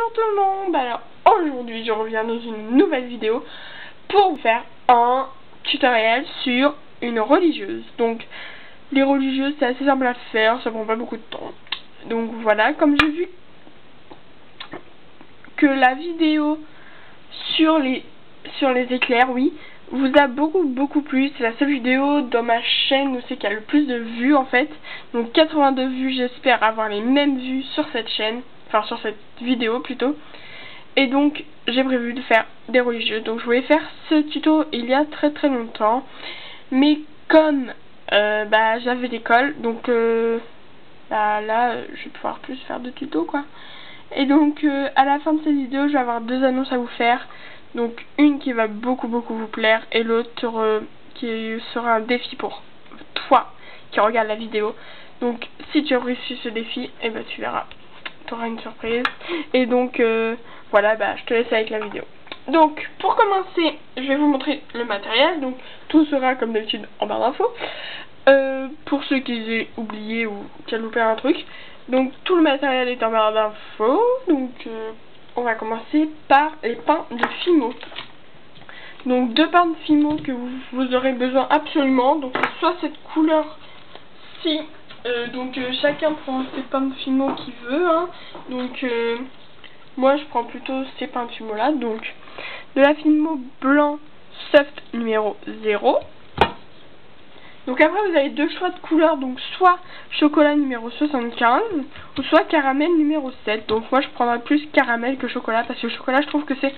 Bonjour tout le monde. Alors aujourd'hui je reviens dans une nouvelle vidéo pour vous faire un tutoriel sur une religieuse. Donc les religieuses c'est assez simple à faire, ça prend pas beaucoup de temps. Donc voilà, comme j'ai vu que la vidéo sur les éclairs, oui, vous a beaucoup plu. C'est la seule vidéo dans ma chaîne où c'est qu'il y a le plus de vues en fait. Donc 82 vues, j'espère avoir les mêmes vues sur cette chaîne, enfin sur cette vidéo plutôt. Et donc j'ai prévu de faire des religieuses. Donc je voulais faire ce tuto il y a très longtemps, mais comme j'avais l'école, donc là je vais pouvoir plus faire de tutos quoi. Et donc à la fin de cette vidéo je vais avoir deux annonces à vous faire. Donc une qui va beaucoup vous plaire et l'autre qui sera un défi pour toi qui regarde la vidéo. Donc si tu as réussi ce défi, et ben tu verras, tu auras une surprise. Et donc voilà, je te laisse avec la vidéo. Donc pour commencer, je vais vous montrer le matériel. Donc tout sera comme d'habitude en barre d'infos. Pour ceux qui aient oublié ou qui ont loupé un truc. Donc tout le matériel est en barre d'infos. Donc on va commencer par les pains de Fimo. Donc deux pains de Fimo que vous aurez besoin absolument. Donc soit cette couleur-ci. Chacun prend ses pains de Fimo qu'il veut. Hein. Donc moi je prends plutôt ces pains de Fimo là. Donc de la Fimo blanc soft numéro 0. Donc après vous avez deux choix de couleurs, donc soit chocolat numéro 75 ou soit caramel numéro 7. Donc moi je prendrais plus caramel que chocolat parce que le chocolat je trouve que c'est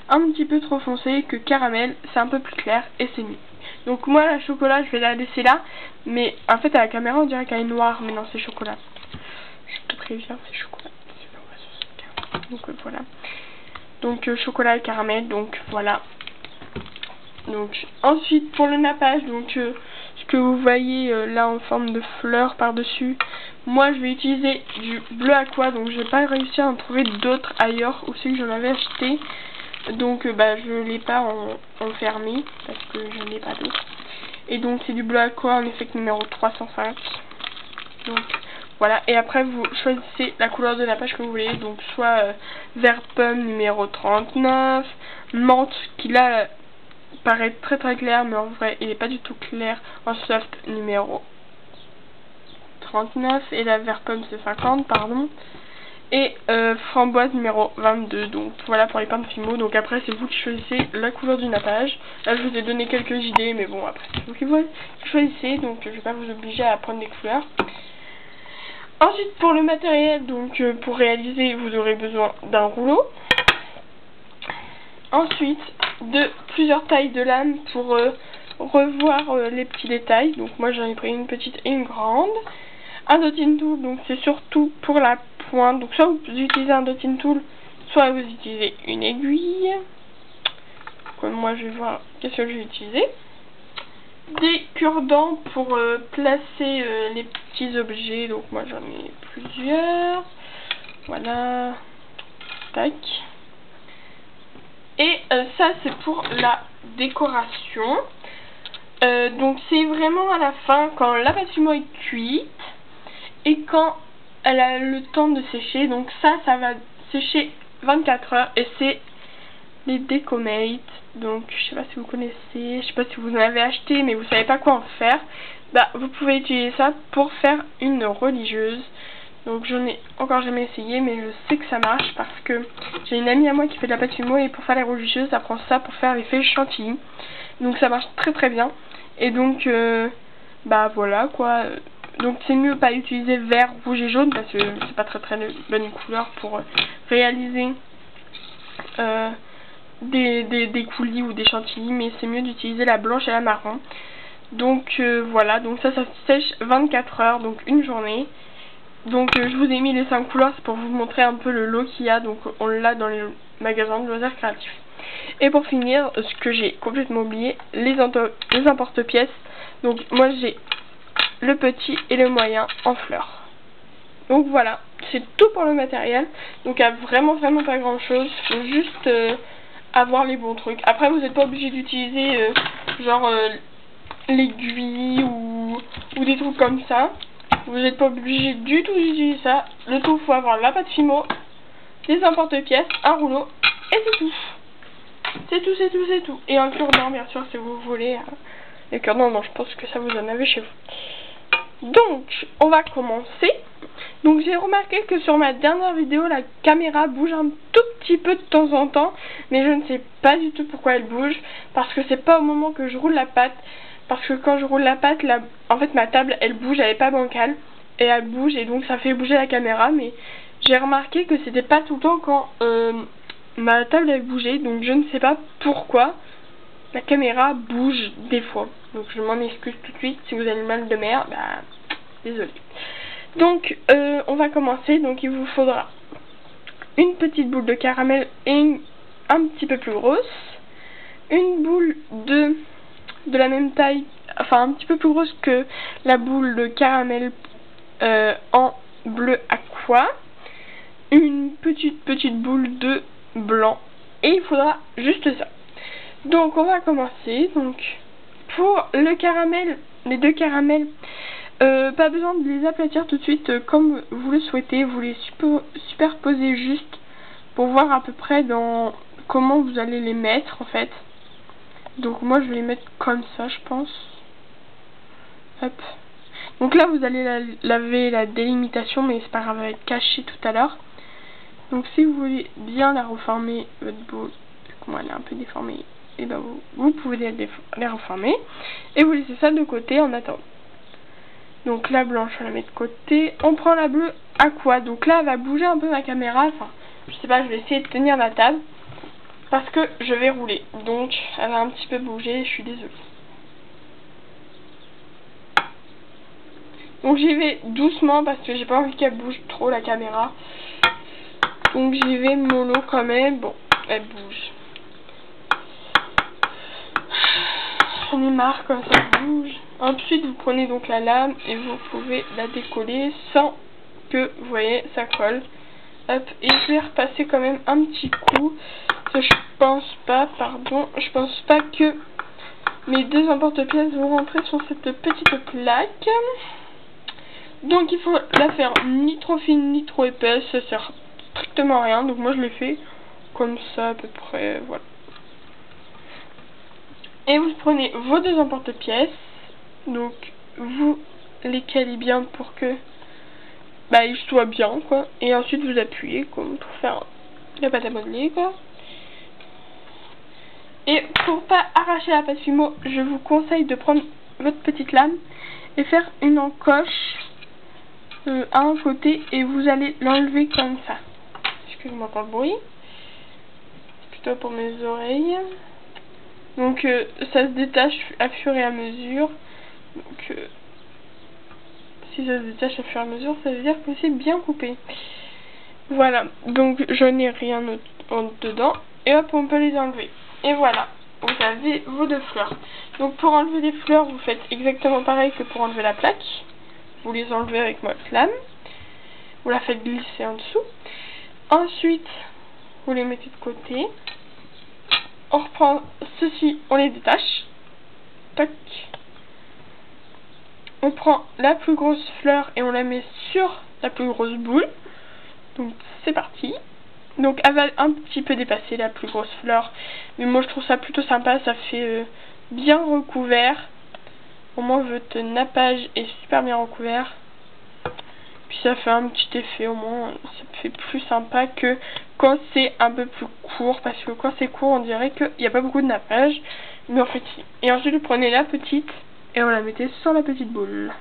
un petit peu trop foncé, que caramel c'est un peu plus clair et c'est mieux. Donc moi la chocolat je vais la laisser là, mais en fait à la caméra on dirait qu'elle est noire, mais non c'est chocolat. Je te préviens, c'est chocolat. Donc voilà. Donc chocolat et caramel, donc voilà. Donc ensuite pour le nappage, donc ce que vous voyez là en forme de fleurs par dessus, moi je vais utiliser du bleu aqua. Donc j'ai pas réussi à en trouver d'autres ailleurs où c'est que j'en avais acheté. Donc je l'ai pas en fermé parce que je n'ai pas d'autres. Et donc c'est du bleu aqua en effet numéro 305. Donc voilà, et après vous choisissez la couleur de nappage que vous voulez. Donc soit vert pomme numéro 39, menthe qui là paraît très clair, mais en vrai il n'est pas du tout clair, en soft numéro 39, et la vert pomme c'est 50 pardon, et framboise numéro 22. Donc voilà pour les pains de Fimo. Donc après c'est vous qui choisissez la couleur du nappage. Là je vous ai donné quelques idées, mais bon après c'est vous qui choisissez, donc je vais pas vous obliger à prendre des couleurs. Ensuite pour le matériel, donc pour réaliser vous aurez besoin d'un rouleau. Ensuite de plusieurs tailles de lames pour revoir les petits détails. Donc moi j'en ai pris une petite et une grande. Un dotting tool, donc c'est surtout pour la pointe. Donc soit vous utilisez un dotting tool, soit vous utilisez une aiguille. Comme moi je vais voir qu'est-ce que je vais utiliser. Des cure-dents pour placer les petits objets. Donc moi j'en ai plusieurs. Voilà. Tac. Et ça c'est pour la décoration. Donc c'est vraiment à la fin quand la pâte Fimo est cuite et quand elle a le temps de sécher. Donc ça va sécher 24 heures et c'est les Decomate. Donc je sais pas si vous connaissez, je sais pas si vous en avez acheté mais vous savez pas quoi en faire. Vous pouvez utiliser ça pour faire une religieuse. Donc j'en ai encore jamais essayé, mais je sais que ça marche parce que j'ai une amie à moi qui fait de la pâte Fimo et pour faire les religieuses ça prend ça pour faire les feuilles chantilly. Donc ça marche très bien. Et donc voilà quoi. Donc c'est mieux pas utiliser vert, rouge et jaune parce que c'est pas très bonne couleur pour réaliser des coulis ou des chantilly, mais c'est mieux d'utiliser la blanche et la marron. Donc voilà, donc ça sèche 24 heures, donc une journée. Donc je vous ai mis les 5 couleurs, c'est pour vous montrer un peu le lot qu'il y a. Donc on l'a dans les magasins de loisirs créatifs. Et pour finir, ce que j'ai complètement oublié, les emporte-pièces. Donc moi j'ai le petit et le moyen en fleurs. Donc voilà, c'est tout pour le matériel. Donc il n'y a vraiment pas grand chose. Il faut juste avoir les bons trucs. Après vous n'êtes pas obligé d'utiliser l'aiguille ou des trucs comme ça. Vous n'êtes pas obligé du tout d'utiliser ça. Le tout, faut avoir la pâte Fimo, des emporte-pièces, un rouleau, et c'est tout. C'est tout, c'est tout, c'est tout. Et un cure-dent, bien sûr, si vous voulez. Les cure-dents, non, je pense que ça vous en avez chez vous. Donc, on va commencer. Donc, j'ai remarqué que sur ma dernière vidéo, la caméra bouge un tout petit peu de temps en temps. Mais je ne sais pas du tout pourquoi elle bouge. Parce que c'est pas au moment que je roule la patte. Parce que quand je roule la patte, en fait, ma table, elle bouge, elle est pas bancale. Et elle bouge, et donc ça fait bouger la caméra. Mais j'ai remarqué que c'était pas tout le temps quand ma table, elle bougeait. Donc, je ne sais pas pourquoi la caméra bouge des fois. Donc je m'en excuse tout de suite. Si vous avez le mal de mer, bah désolé. Donc on va commencer. Donc il vous faudra une petite boule de caramel et un petit peu plus grosse. Une boule de la même taille, enfin un petit peu plus grosse que la boule de caramel en bleu aqua. Une petite boule de blanc. Et il faudra juste ça. Donc on va commencer. Donc pour le caramel, les deux caramels, pas besoin de les aplatir tout de suite comme vous le souhaitez. Vous les superposez juste pour voir à peu près dans comment vous allez les mettre en fait. Donc moi je vais les mettre comme ça, je pense. Hop. Donc là vous allez laver la délimitation, mais c'est pas grave, elle va être cachée tout à l'heure. Donc si vous voulez bien la reformer, votre boule, comment elle est un peu déformée, et ben vous pouvez les reformer et vous laissez ça de côté en attendant. Donc la blanche on la met de côté, on prend la bleue aqua. Donc là elle va bouger un peu ma caméra, enfin je sais pas, je vais essayer de tenir la table parce que je vais rouler, donc elle va un petit peu bouger, je suis désolée. Donc j'y vais doucement parce que j'ai pas envie qu'elle bouge trop la caméra, donc j'y vais mollo quand même. Bon, elle bouge. J'en ai marre quand ça bouge. Ensuite vous prenez donc la lame et vous pouvez la décoller sans que vous voyez ça colle. Hop, et je vais repasser quand même un petit coup. Je pense pas que mes deux emporte-pièces vont rentrer sur cette petite plaque. Donc il faut la faire ni trop fine ni trop épaisse, ça sert strictement à rien. Donc moi je l'ai fait comme ça à peu près, voilà. Et vous prenez vos deux emporte-pièces, donc vous les calez bien pour que ils soient bien quoi. Et ensuite vous appuyez comme pour faire la pâte à modeler quoi. Et pour pas arracher la pâte Fimo, je vous conseille de prendre votre petite lame et faire une encoche à un côté et vous allez l'enlever comme ça. Excusez-moi pour le bruit, c'est plutôt pour mes oreilles. Donc ça se détache à fur et à mesure. Donc si ça se détache à fur et à mesure, ça veut dire que c'est bien coupé. Voilà, donc je n'ai rien dedans. Et hop, on peut les enlever. Et voilà, vous avez vos deux fleurs. Donc pour enlever les fleurs, vous faites exactement pareil que pour enlever la plaque. Vous les enlevez avec votre lame. Vous la faites glisser en dessous. Ensuite, vous les mettez de côté. On reprend ceci, on les détache. Tac. On prend la plus grosse fleur et on la met sur la plus grosse boule. Donc c'est parti. Donc elle va un petit peu dépasser la plus grosse fleur, mais moi je trouve ça plutôt sympa, ça fait bien recouvert. Au moins votre nappage est super bien recouvert. Puis ça fait un petit effet, au moins ça fait plus sympa que quand c'est un peu plus court, parce que quand c'est court on dirait qu'il n'y a pas beaucoup de nappage, mais en fait si. Et ensuite vous prenez la petite et on la mettez sur la petite boule.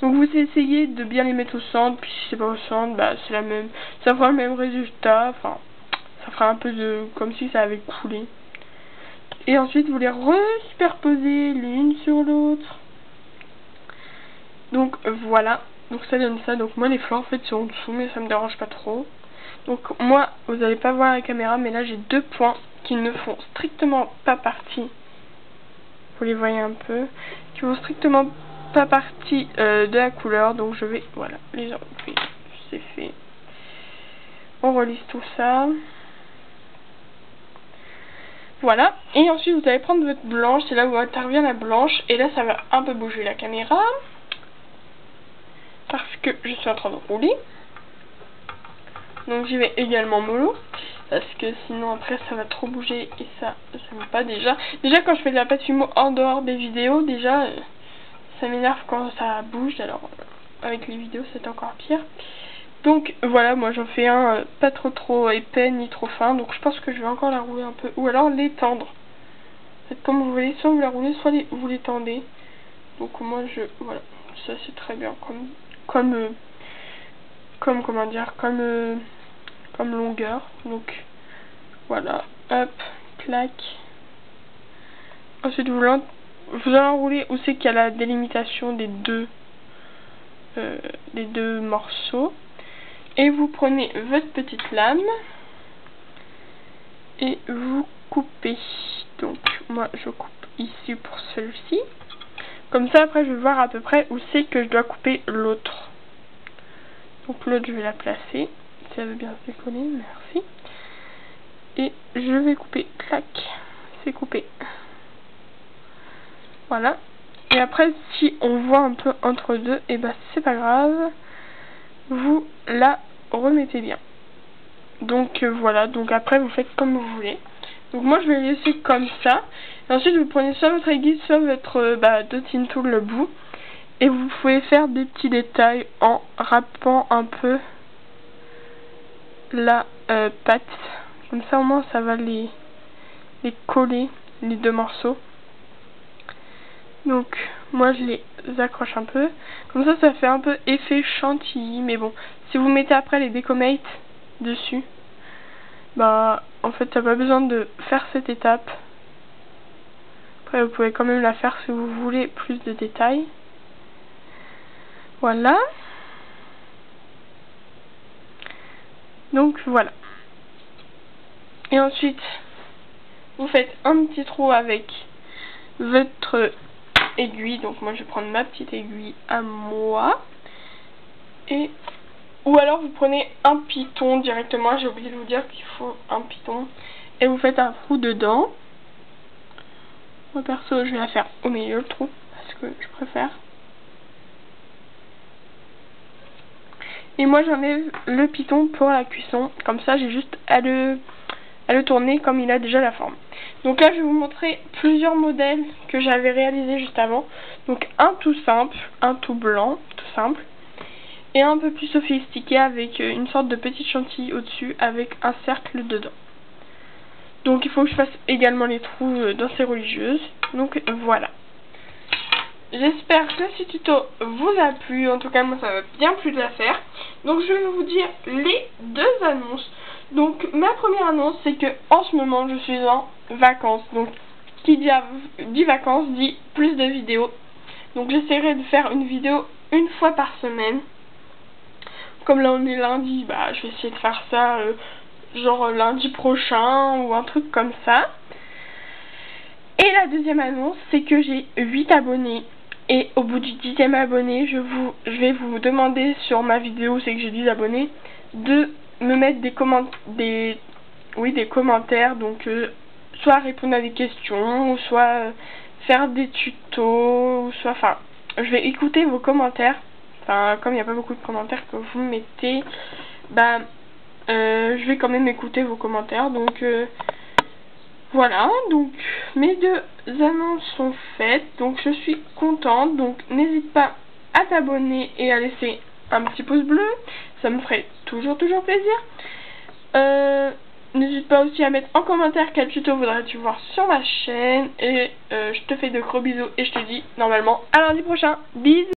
Donc vous essayez de bien les mettre au centre, puis si c'est pas au centre, c'est la même, ça fera le même résultat, enfin ça fera un peu de comme si ça avait coulé. Et ensuite vous les re-superposez l'une sur l'autre. Donc voilà, donc ça donne ça. Donc moi les fleurs en fait sont en dessous, mais ça me dérange pas trop. Donc moi vous allez pas voir la caméra, mais là j'ai deux points qui ne font strictement pas partie. Vous les voyez un peu, qui font strictement pas partie de la couleur, donc je vais voilà les enlever. C'est fait. On relisse tout ça. Voilà, et ensuite vous allez prendre votre blanche, c'est là où intervient la blanche, et là ça va un peu bouger la caméra parce que je suis en train de rouler. Donc j'y vais également mollo. Parce que sinon après ça va trop bouger et ça ne va pas déjà. Déjà quand je fais de la pâte fumeau en dehors des vidéos, déjà ça m'énerve quand ça bouge. Alors avec les vidéos c'est encore pire. Donc voilà, moi j'en fais un pas trop épais ni trop fin. Donc je pense que je vais encore la rouler un peu. Ou alors l'étendre. Faites comme vous voulez, soit vous la roulez, soit vous l'étendez. Donc moi voilà, ça c'est très bien comme comment dire, comme longueur. Donc voilà, hop, clac. Ensuite vous allez enrouler où c'est qu'il y a la délimitation des deux morceaux. Et vous prenez votre petite lame et vous coupez. Donc moi je coupe ici pour celui-ci. Comme ça après je vais voir à peu près où c'est que je dois couper l'autre. Donc l'autre je vais la placer. Si elle veut bien se décoller, merci. Et je vais couper, clac, c'est coupé. Voilà. Et après si on voit un peu entre deux, et bah c'est pas grave. Vous la remettez bien. Donc voilà, donc après vous faites comme vous voulez. Donc moi je vais laisser comme ça. Et ensuite vous prenez soit votre aiguille, soit votre dotting tool le bout. Et vous pouvez faire des petits détails en râpant un peu la pâte. Comme ça au moins ça va les coller, les deux morceaux. Donc moi je les accroche un peu. Comme ça fait un peu effet chantilly. Mais bon, si vous mettez après les Decomates dessus, bah en fait t'as pas besoin de faire cette étape. Après vous pouvez quand même la faire si vous voulez plus de détails. Voilà. Donc voilà. Et ensuite vous faites un petit trou avec votre aiguille. Donc moi je vais prendre ma petite aiguille à moi. Ou alors vous prenez un piton directement. J'ai oublié de vous dire qu'il faut un piton. Et vous faites un trou dedans. Moi perso je vais la faire au milieu le trou. Parce que je préfère. Et moi j'enlève le piton pour la cuisson. Comme ça j'ai juste à le tourner comme il a déjà la forme. Donc là je vais vous montrer plusieurs modèles que j'avais réalisés juste avant. Donc un tout simple, un tout blanc, tout simple. Et un peu plus sophistiqué avec une sorte de petite chantilly au-dessus avec un cercle dedans. Donc il faut que je fasse également les trous dans ces religieuses. Donc voilà. J'espère que ce tuto vous a plu. En tout cas moi ça m'a bien plu de la faire. Donc je vais vous dire les deux annonces. Donc ma première annonce c'est que en ce moment je suis en vacances. Donc qui dit vacances dit plus de vidéos. Donc j'essaierai de faire une vidéo une fois par semaine. Comme là on est lundi, bah je vais essayer de faire ça genre lundi prochain ou un truc comme ça. Et la deuxième annonce c'est que j'ai 8 abonnés. Et au bout du 10e abonné, je vais vous demander sur ma vidéo, c'est que j'ai 10 abonnés, de me mettre des commentaires, donc soit répondre à des questions, ou soit faire des tutos, ou soit, enfin, je vais écouter vos commentaires. Enfin, comme il n'y a pas beaucoup de commentaires que vous mettez, bah, je vais quand même écouter vos commentaires, donc voilà, donc mes deux annonces sont faites, donc je suis contente, donc n'hésite pas à t'abonner et à laisser un petit pouce bleu, ça me ferait toujours plaisir. N'hésite pas aussi à mettre en commentaire quel tuto voudrais-tu voir sur ma chaîne, et je te fais de gros bisous et je te dis normalement à lundi prochain, bisous.